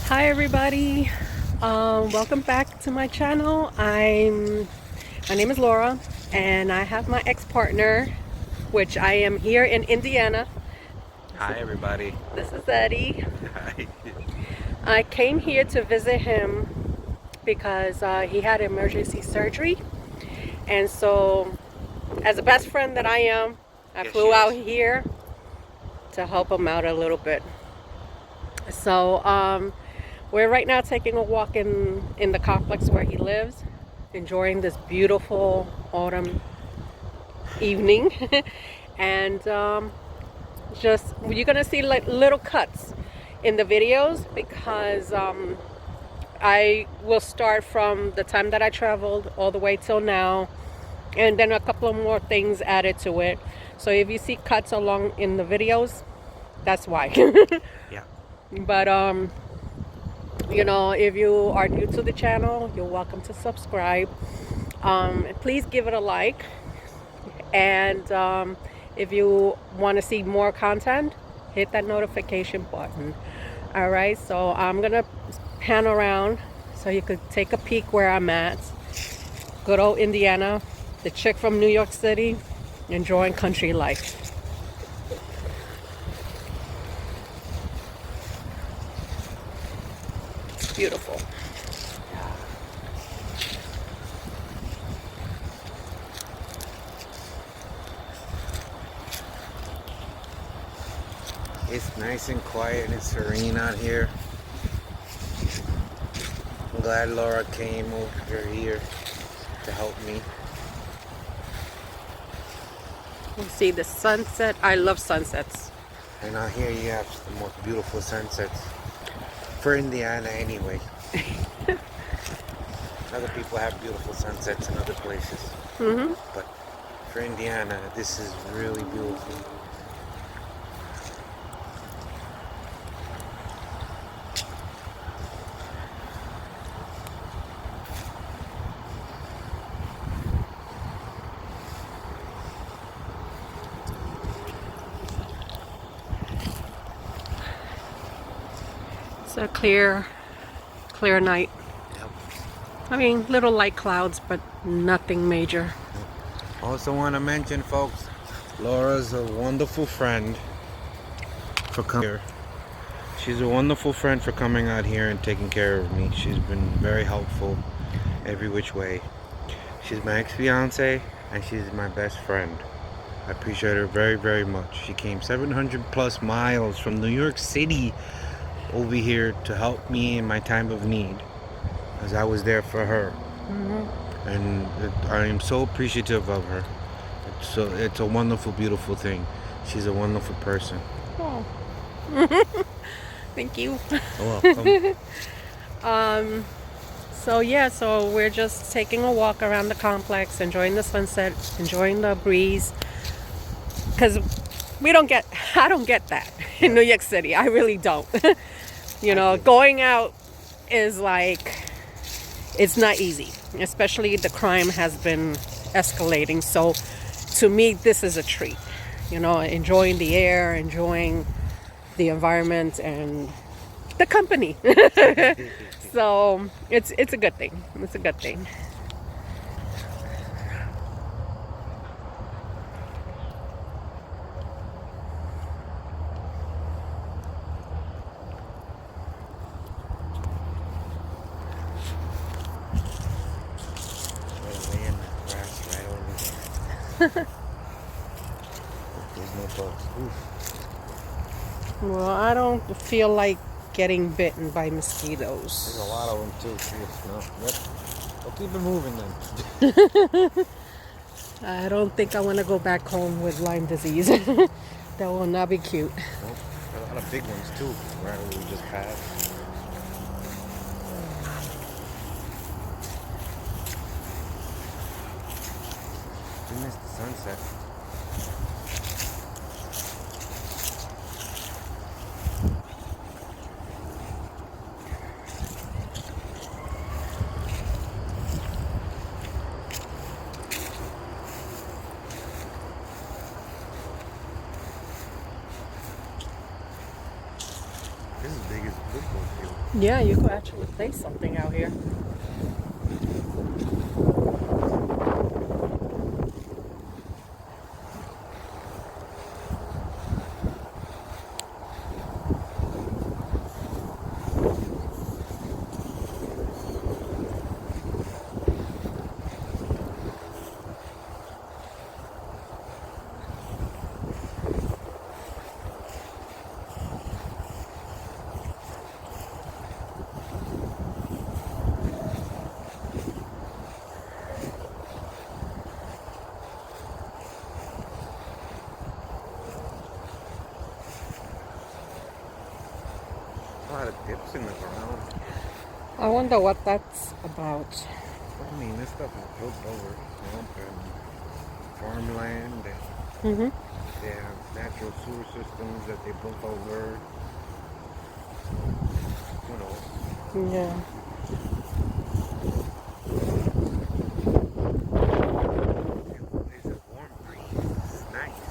Hi everybody, welcome back to my channel. My name is Laura and I have my ex-partner, which I am here in Indiana. Hi everybody. This is Eddie. Hi. I came here to visit him because he had emergency surgery, and so as a best friend that I am, I Yes, she flew out is. here to help him out a little bit. So we're right now taking a walk in the complex where he lives, enjoying this beautiful autumn evening. And just you're gonna see like little cuts in the videos because I will start from the time that I traveled all the way till now, and then a couple of more things added to it. So if you see cuts along in the videos, that's why. Yeah. But if you are new to the channel, you're welcome to subscribe. Please give it a like, and if you want to see more content, hit that notification button. All right, so I'm gonna pan around so you could take a peek where I'm at. Good old Indiana, the chick from New York City, enjoying country life. Beautiful. It's nice and quiet and serene out here. I'm glad Laura came over here to help me. You see the sunset. I love sunsets. And out here you have the most beautiful sunsets for Indiana anyway. Other people have beautiful sunsets in other places. But for Indiana, this is really beautiful. It's a clear night. Yep. I mean, little light clouds, but nothing major. Also want to mention, folks, Laura's a wonderful friend for coming here. She's a wonderful friend for coming out here and taking care of me. She's been very helpful every which way. She's my ex-fiance and she's my best friend. I appreciate her very, very much. She came 700 plus miles from New York City over here to help me in my time of need, as I was there for her. And I am so appreciative of her. It's a wonderful, beautiful thing. She's a wonderful person. Oh, thank you. You're welcome. So yeah, so we're just taking a walk around the complex, enjoying the sunset, enjoying the breeze. Because I don't get that in New York City. I really don't. Going out is like, it's not easy. Especially the crime has been escalating. So to me, this is a treat. Enjoying the air, enjoying the environment and the company. So it's a good thing. It's a good thing. Laying the grass right over there. There's no bugs. Oof. Well, I don't feel like getting bitten by There's mosquitoes. a lot of them too. See the smell. Yep. Well, keep it moving then. I don't think I want to go back home with Lyme disease. That will not be cute. Nope. A lot of big ones too. Right where we just passed. We missed the sunset. This is big as a football field. Yeah, you could actually play something out here. A lot of dips in the ground. I wonder what that's about. I mean, this stuff is built over swamp and farmland, and Mm-hmm. they have natural sewer systems that they built over. Who knows? Yeah. It's a warm breeze. It's nice.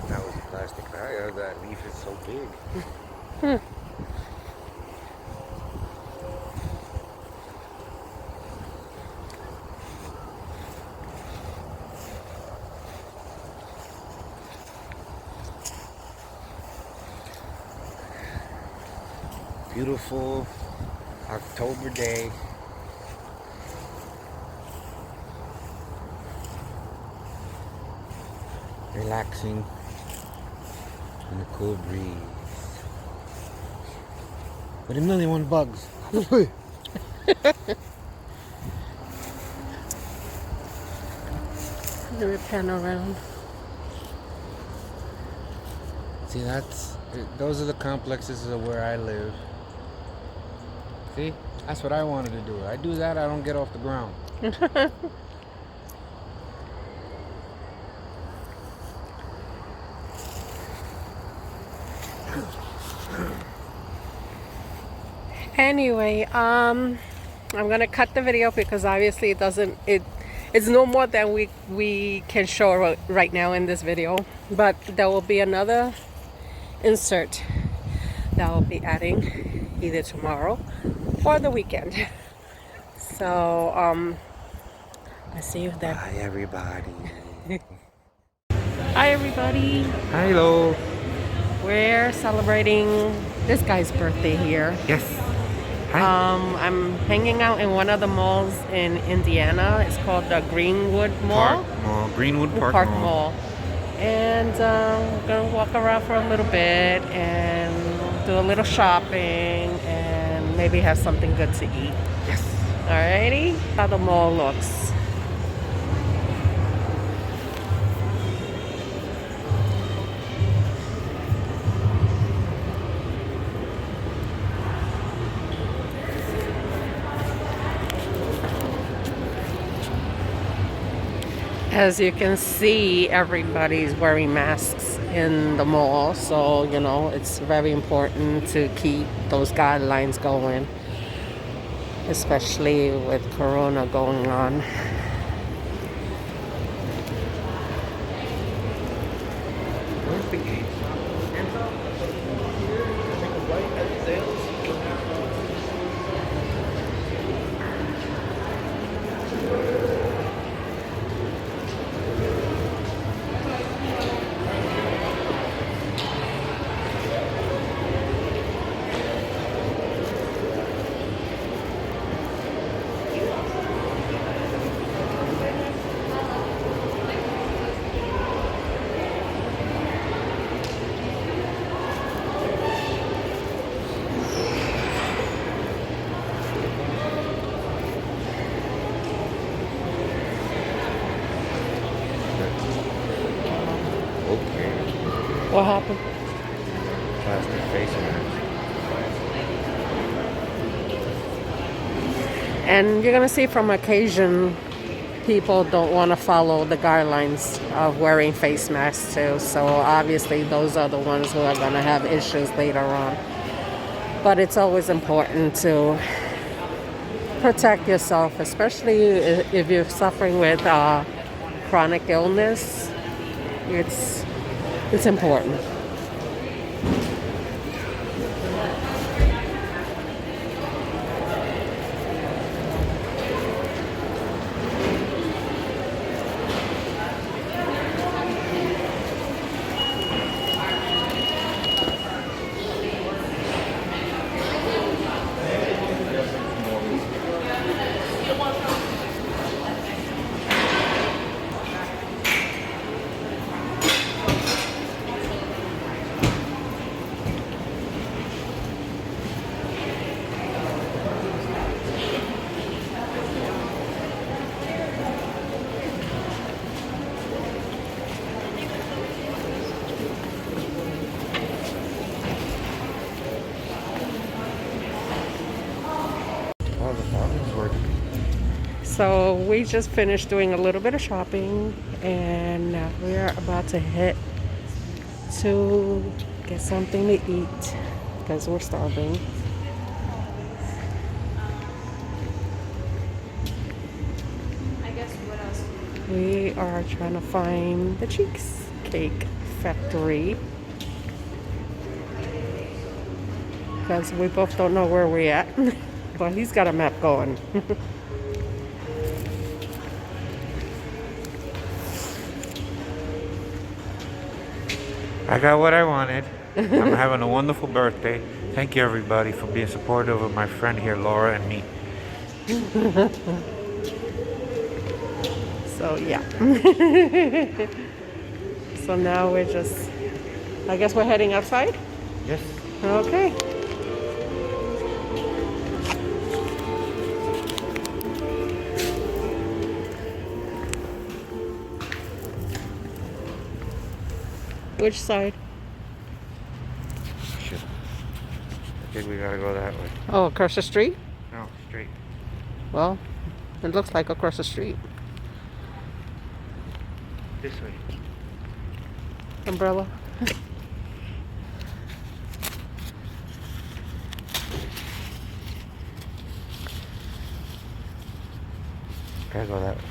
That was plastic. That leaf is so big. Hmm. Beautiful October day. Relaxing in the cool breeze. With 1,000,001 bugs. Let me pan around. See, those are the complexes of where I live. See, that's what I wanted to do. I do that, I don't get off the ground. Anyway, I'm gonna cut the video because obviously it's no more than we can show right now in this video, but there will be another insert that I'll be adding either tomorrow or the weekend. So I see you then. Hi, everybody. Hi everybody. Hello. We're celebrating this guy's birthday here. Yes. Hi. I'm hanging out in one of the malls in Indiana. It's called the Greenwood Mall. Park Mall. Greenwood Park, Park Mall. Mall. And we're gonna walk around for a little bit and do a little shopping and maybe have something good to eat. Yes. Alrighty? How the mall looks. As you can see, everybody's wearing masks in the mall, so you know it's very important to keep those guidelines going, especially with Corona going on. Where's the gate? Okay. What happened? Plastic face mask. And you're gonna see from occasion, people don't want to follow the guidelines of wearing face masks too. So obviously, those are the ones who are gonna have issues later on. But it's always important to protect yourself, especially if you're suffering with chronic illness. It's important. Oh, the volume's working. So we just finished doing a little bit of shopping, and now we are about to head to get something to eat because we're starving. We are trying to find the Cheesecake Factory because we both don't know where we're at, but he's got a map going. I got what I wanted. I'm having a wonderful birthday. Thank you everybody for being supportive of my friend here, Laura, and me. So yeah. So now we're just, I guess we're heading outside. Yes. Okay. Which side? Shit. I think we gotta go that way. Oh, across the street? No, straight. Well, it looks like across the street. This way. Umbrella. Gotta go that way.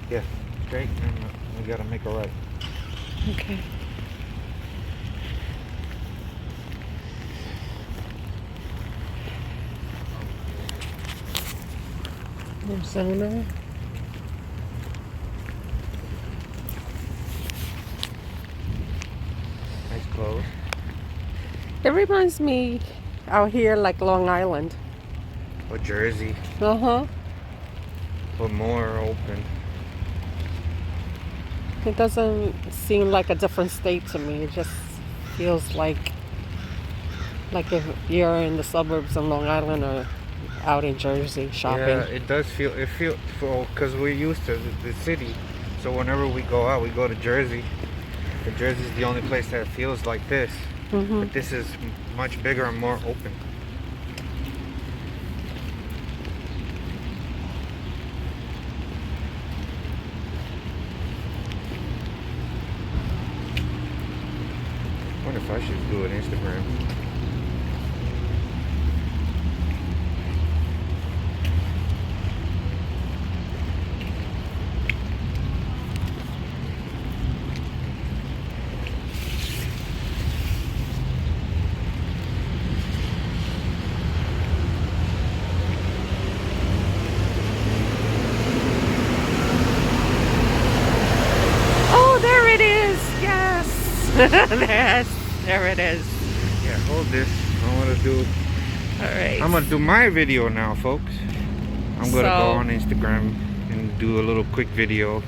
Yeah, straight, and we gotta make a right. Okay. Arizona. Nice clothes. It reminds me out here like Long Island. Or Jersey, Uh-huh. but more open. It doesn't seem like a different state to me. It just feels like if you're in the suburbs of Long Island or out in Jersey shopping. Yeah, it does feel, because we're used to the city. So whenever we go out, we go to Jersey. And Jersey's the only place that feels like this. Mm-hmm. But this is much bigger and more open. I wonder if I should do an Instagram. Oh, there it is. Yes. There it is. Yeah, hold this. All right. I'm gonna do my video now, folks. I'm gonna go So- on Instagram and do a little quick video.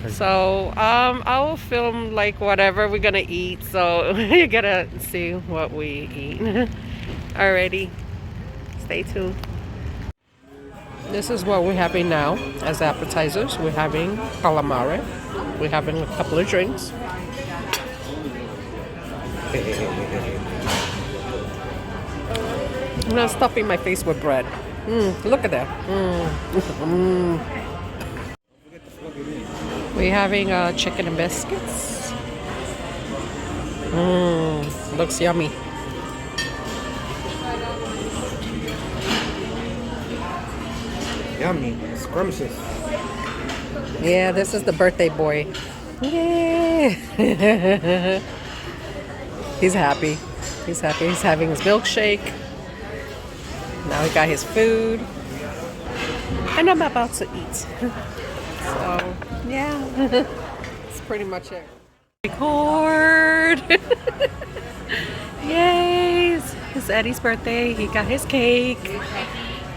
So, I will film like whatever we're gonna eat. So you gotta see what we eat. Alrighty, stay tuned. This is what we're having now as appetizers. We're having calamari. We're having a couple of drinks. I'm not stuffing my face with bread. Look at that. We're having chicken and biscuits. Looks yummy. Yummy. Scrumptious. Yeah, this is the birthday boy. Yay! He's happy. He's happy. He's having his milkshake. Now he got his food. And I'm about to eat. So, yeah. That's pretty much it. Record! Yay! It's Eddie's birthday. He got his cake.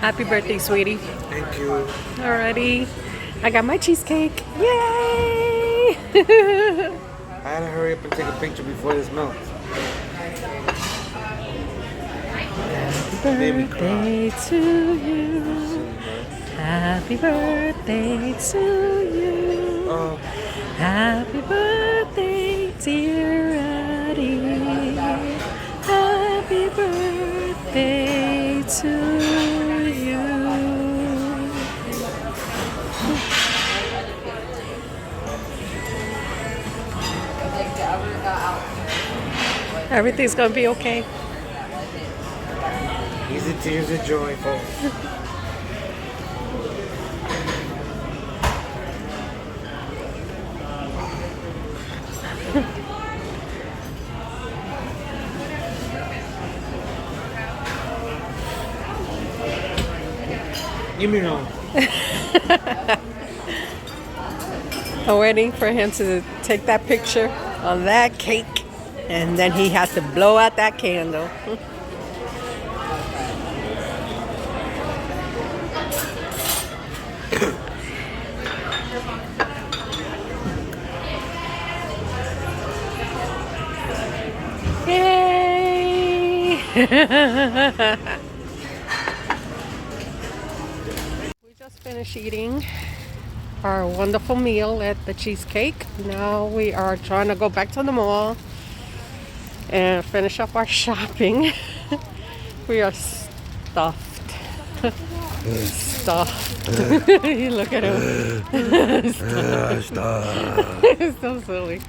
Happy birthday, sweetie. Thank you. Alrighty. I got my cheesecake. Yay! I had to hurry up and take a picture before this melts. Baby Birthday to you. Happy birthday to you. Oh, Happy birthday, dear Eddie. Happy birthday to you. Everything's gonna be okay. easy tears of joy, folks. Give me no. I'm waiting for him to take that picture on that cake, and then he has to blow out that candle. Yay! We just finished eating our wonderful meal at the cheesecake. Now we are trying to go back to the mall and finish up our shopping. We are stuffed. Stuffed. You look at him. Stop. It's so silly.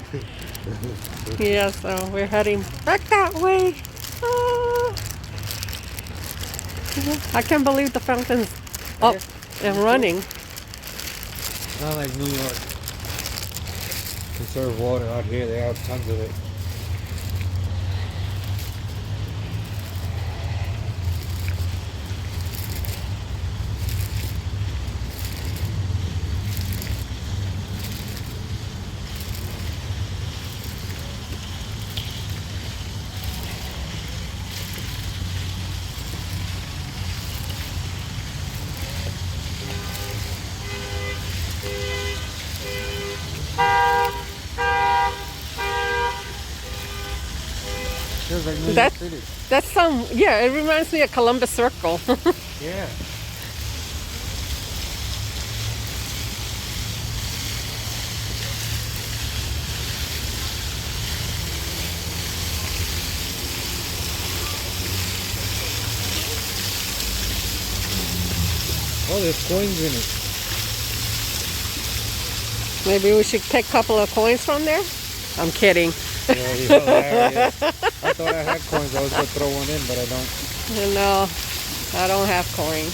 Yeah, so we're heading back that way. Ah. I can't believe the fountain's up and running. Not like New York. They serve water out here. They have tons of it. Feels like New York That- City. That's some, yeah, it reminds me of Columbus Circle. Yeah. Oh, there's coins in it. Maybe we should take a couple of coins from there? I'm kidding. Yeah, you're hilarious. I thought I had coins. I was going to throw one in, but I don't. No, I don't have coins.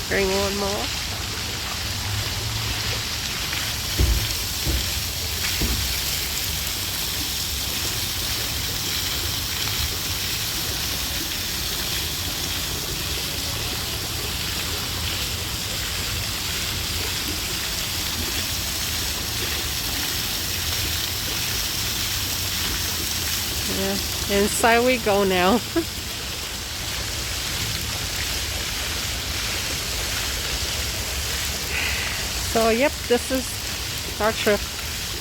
Bring one more. Yeah, inside we go now. So, yep, this is our trip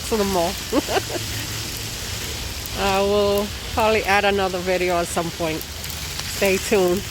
to the mall. I will probably add another video at some point. Stay tuned.